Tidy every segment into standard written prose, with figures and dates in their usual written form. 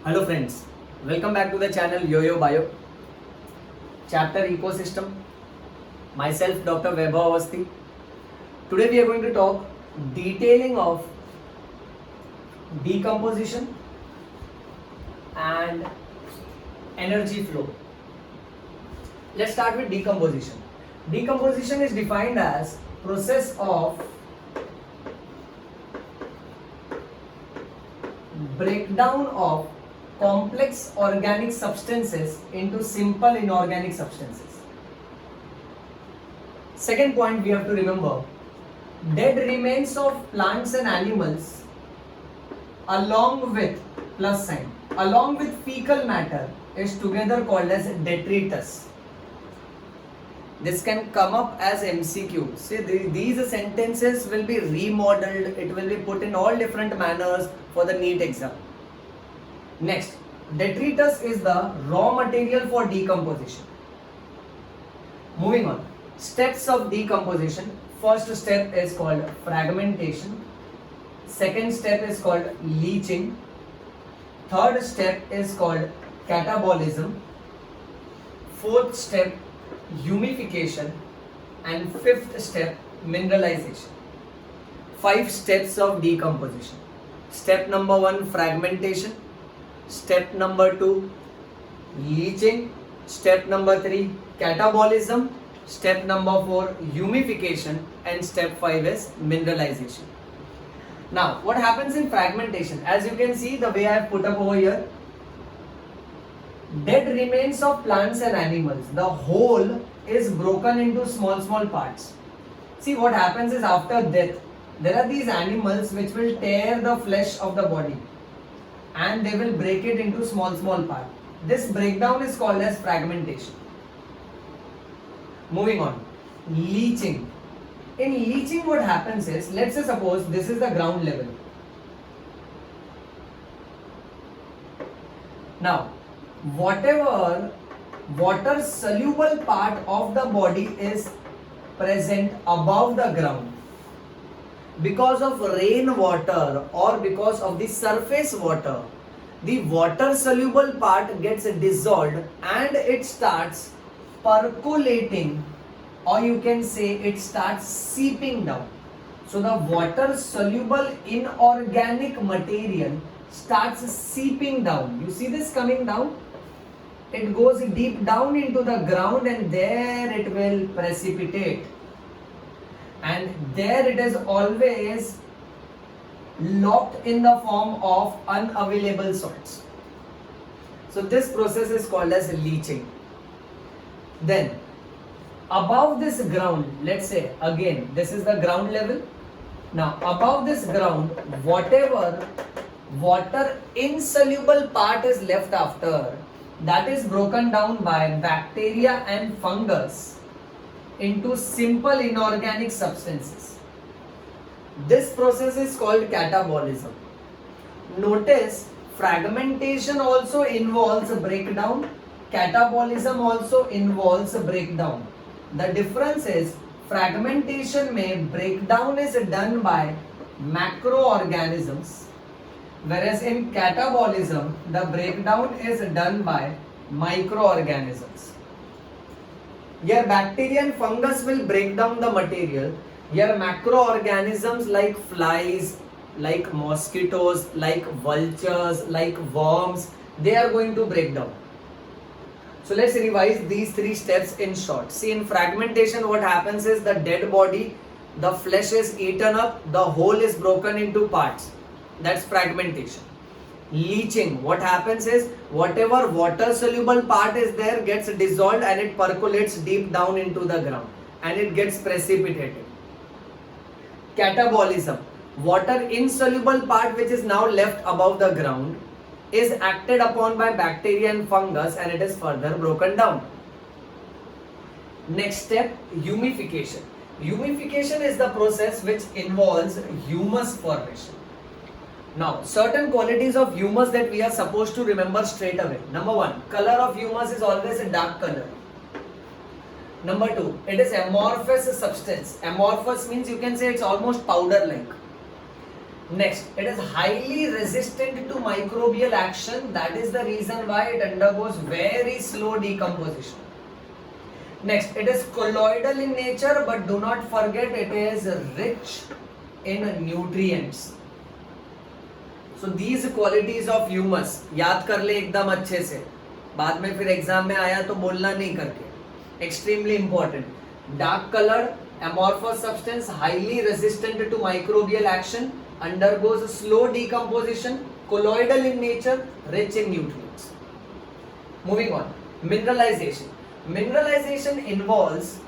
Hello friends, welcome back to the channel Yo-Yo Bio. Chapter Ecosystem. Myself Dr. Vaibhav Awasthi. Today we are going to talk detailing of decomposition and energy flow. Let's start with decomposition. Decomposition is defined as process of breakdown of complex organic substances into simple inorganic substances. Second point we have to remember, dead remains of plants and animals along with plus sign, along with fecal matter is together called as detritus. This can come up as MCQ. See, these sentences will be remodeled, it will be put in all different manners for the NEET exam. Next, detritus is the raw material for decomposition. Moving on, steps of decomposition. First step is called fragmentation. Second step is called leaching. Third step is called catabolism. Fourth step, humification. And fifth step, mineralization. 5 steps of decomposition. Step number 1, fragmentation. Step number 2, leaching. Step number 3, catabolism. Step number 4, humification. And step 5 is mineralization. Now, what happens in fragmentation? As you can see, the way I have put up over here, dead remains of plants and animals, the whole is broken into small parts. See, what happens is after death, there are these animals which will tear the flesh of the body and they will break it into small parts. This breakdown is called as fragmentation. Moving on, leaching. In leaching, what happens is, let's say suppose this is the ground level. Now, whatever water soluble part of the body is present above the ground, because of rainwater or because of the surface water, the water soluble part gets dissolved and it starts percolating, or you can say it starts seeping down. So the water soluble inorganic material starts seeping down. You see this coming down? It goes deep down into the ground and there it will precipitate. And there it is always locked in the form of unavailable salts. So this process is called as leaching. Then above this ground, let's say again this is the ground level. Now above this ground, whatever water insoluble part is left after, that is broken down by bacteria and fungus into simple inorganic substances. This process is called catabolism. Notice, fragmentation also involves a breakdown, catabolism also involves a breakdown. The difference is, fragmentation mein breakdown is done by macroorganisms, whereas in catabolism the breakdown is done by microorganisms. Here bacteria and fungus will break down the material. Here macroorganisms like flies, like mosquitoes, like vultures, like worms, they are going to break down. So let's revise these 3 steps in short. See, in fragmentation what happens is, the dead body, the flesh is eaten up, the whole is broken into parts. That's fragmentation. Leaching, what happens is, whatever water soluble part is there gets dissolved and it percolates deep down into the ground and it gets precipitated. Catabolism, water insoluble part which is now left above the ground is acted upon by bacteria and fungus and it is further broken down. Next step, humification. Humification is the process which involves humus formation. Now, certain qualities of humus that we are supposed to remember straight away. Number 1, color of humus is always a dark color. Number 2, it is amorphous substance. Amorphous means you can say it's almost powder like. Next, it is highly resistant to microbial action. That is the reason why it undergoes very slow decomposition. Next, it is colloidal in nature, but do not forget it is rich in nutrients. So these qualities of humus याद कर ले एकदम अच्छे से, बाद में फिर exam में आया तो बोलना नहीं करके. Extremely important. Dark colored, amorphous substance, highly resistant to microbial action, undergoes slow decomposition, colloidal in nature, rich in nutrients. Moving on, mineralization. Mineralization involves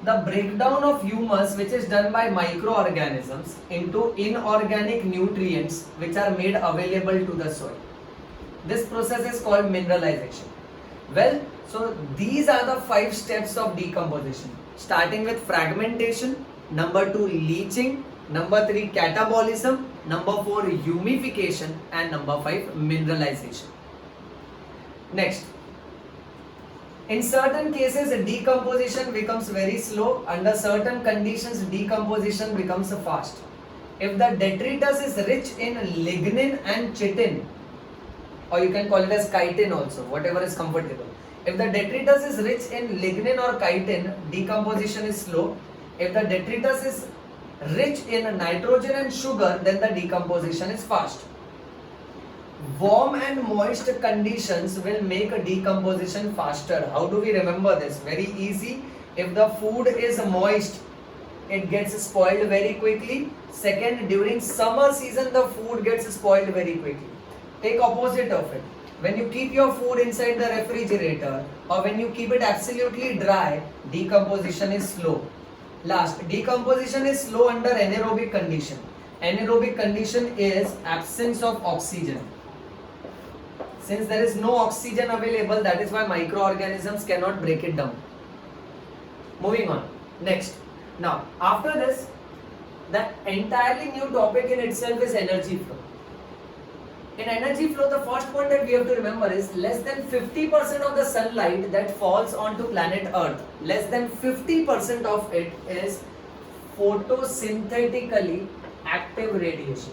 the breakdown of humus which is done by microorganisms into inorganic nutrients which are made available to the soil. This process is called mineralization. Well, so these are the 5 steps of decomposition, starting with fragmentation, number 2 leaching, number 3 catabolism, number 4 humification, and number 5 mineralization. Next, in certain cases decomposition becomes very slow. Under certain conditions decomposition becomes fast. If the detritus is rich in lignin and chitin, or you can call it as chitin also, whatever is comfortable. If the detritus is rich in lignin or chitin, decomposition is slow. If the detritus is rich in nitrogen and sugar, then the decomposition is fast. Warm and moist conditions will make a decomposition faster. How do we remember this? Very easy. If the food is moist, it gets spoiled very quickly. Second, during summer season, the food gets spoiled very quickly. Take opposite of it. When you keep your food inside the refrigerator or when you keep it absolutely dry, decomposition is slow. Last, decomposition is slow under anaerobic condition. Anaerobic condition is absence of oxygen. Since there is no oxygen available, that is why microorganisms cannot break it down. Moving on. Next. Now, after this, the entirely new topic in itself is energy flow. In energy flow, the first point that we have to remember is less than 50% of the sunlight that falls onto planet Earth, less than 50% of it is photosynthetically active radiation.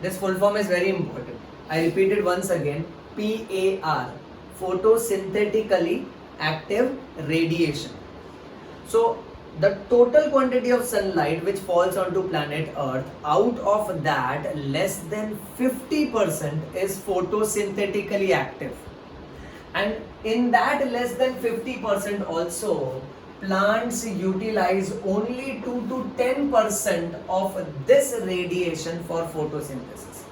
This full form is very important. I repeat it once again, PAR, photosynthetically active radiation. So the total quantity of sunlight which falls onto planet Earth, out of that less than 50% is photosynthetically active. And in that less than 50% also, plants utilize only 2 to 10% of this radiation for photosynthesis.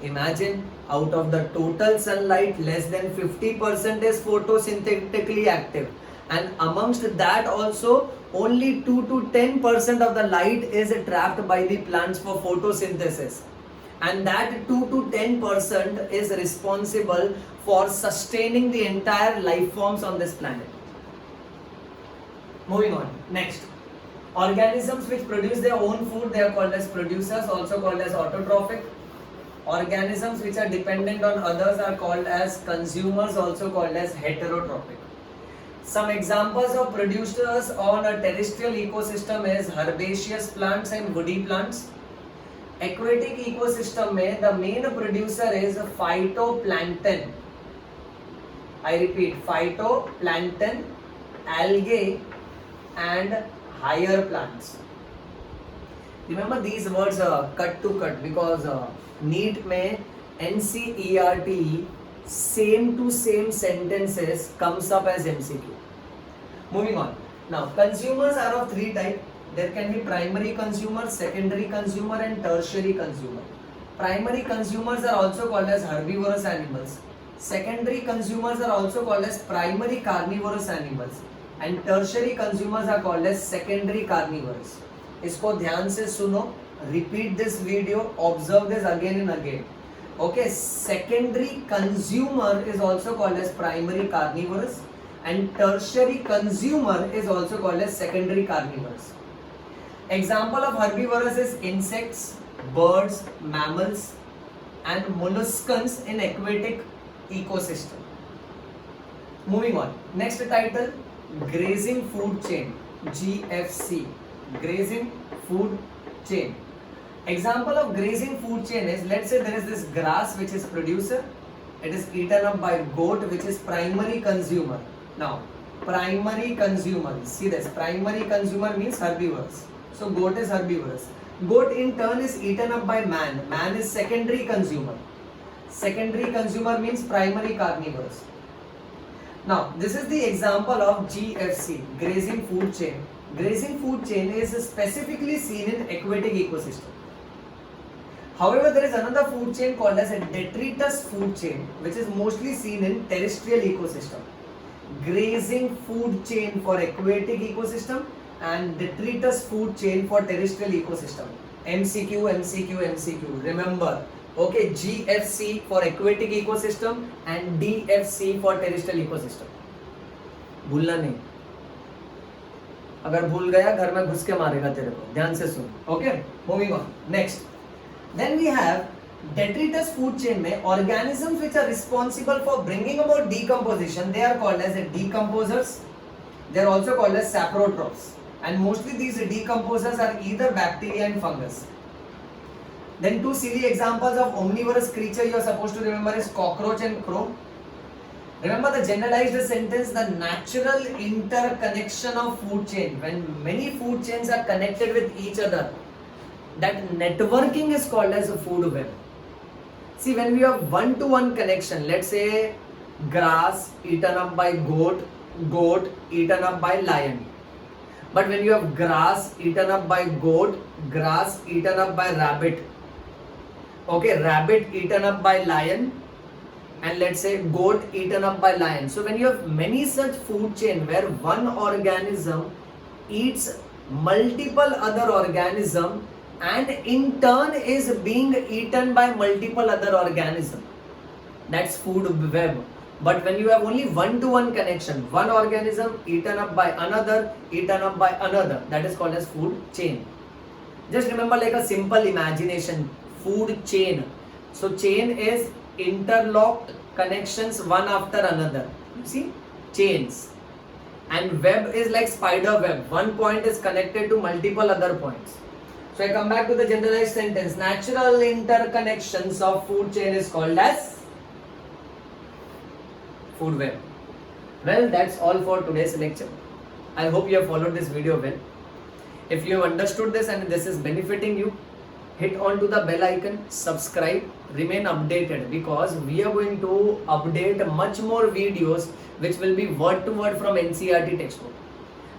Imagine, out of the total sunlight, less than 50% is photosynthetically active, and amongst that also only 2 to 10% of the light is trapped by the plants for photosynthesis, and that 2 to 10% is responsible for sustaining the entire life forms on this planet. Moving on. Next, organisms which produce their own food, they are called as producers, also called as autotrophic. Organisms which are dependent on others are called as consumers, also called as heterotrophic. Some examples of producers on a terrestrial ecosystem is herbaceous plants and woody plants. Aquatic ecosystem mein the main producer is phytoplankton. I repeat, phytoplankton, algae and higher plants. Remember these words cut to cut because NEET में NCERT same to same sentences comes up as MCQ. Moving on. Now consumers are of 3 types. There can be primary consumer, secondary consumer and tertiary consumer. Primary consumers are also called as herbivorous animals. Secondary consumers are also called as primary carnivorous animals. And tertiary consumers are called as secondary carnivores. इसको ध्यान से सुनो. Repeat this video, observe this again and again. Okay, secondary consumer is also called as primary carnivorous and tertiary consumer is also called as secondary carnivorous. Example of herbivorous is insects, birds, mammals and molluscans in aquatic ecosystem. Moving on. Next title, grazing food chain, GFC, grazing food chain. Example of grazing food chain is, let's say there is this grass which is producer, it is eaten up by goat which is primary consumer. Now, primary consumer, see this, primary consumer means herbivores. So goat is herbivorous. Goat in turn is eaten up by man. Man is secondary consumer. Secondary consumer means primary carnivores. Now, this is the example of GFC, grazing food chain. Grazing food chain is specifically seen in aquatic ecosystem. However, there is another food chain called as a detritus food chain, which is mostly seen in terrestrial ecosystem. Grazing food chain for aquatic ecosystem and detritus food chain for terrestrial ecosystem. MCQ, MCQ, MCQ. Remember, okay, GFC for aquatic ecosystem and DFC for terrestrial ecosystem. भूलना नहीं, अगर भूल गया घर में घुस के मारेगा तेरे को, ध्यान से सुन. Okay, moving on. Next. Then we have detritus food chain में organisms which are responsible for bringing about decomposition, they are called as decomposers. They are also called as saprotrophs, and mostly these decomposers are either bacteria and fungus. Then two silly examples of omnivorous creature you are supposed to remember is cockroach and crow. Remember the generalized sentence, the natural interconnection of food chain. When many food chains are connected with each other, that networking is called as a food web. See, when we have one-to-one connection, let's say grass eaten up by goat, goat eaten up by lion. But when you have grass eaten up by goat, grass eaten up by rabbit, okay, rabbit eaten up by lion, and let's say goat eaten up by lion. So when you have many such food chain where one organism eats multiple other organisms and in turn is being eaten by multiple other organisms, that's food web. But when you have only one-to-one connection, one organism eaten up by another, that is called as food chain. Just remember, like a simple imagination, food chain. So chain is interlocked connections one after another. You see, chains. And web is like spider web. One point is connected to multiple other points. So I come back to the generalized sentence. Natural interconnections of food chain is called as food web. Well, that's all for today's lecture. I hope you have followed this video well. If you have understood this and this is benefiting you, hit on to the bell icon, subscribe, remain updated, because we are going to update much more videos which will be word to word from NCERT textbook.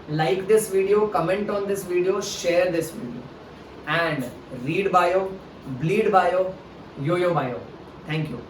Like this video, comment on this video, share this video, and read bio, bleed bio, yo-yo bio. Thank you.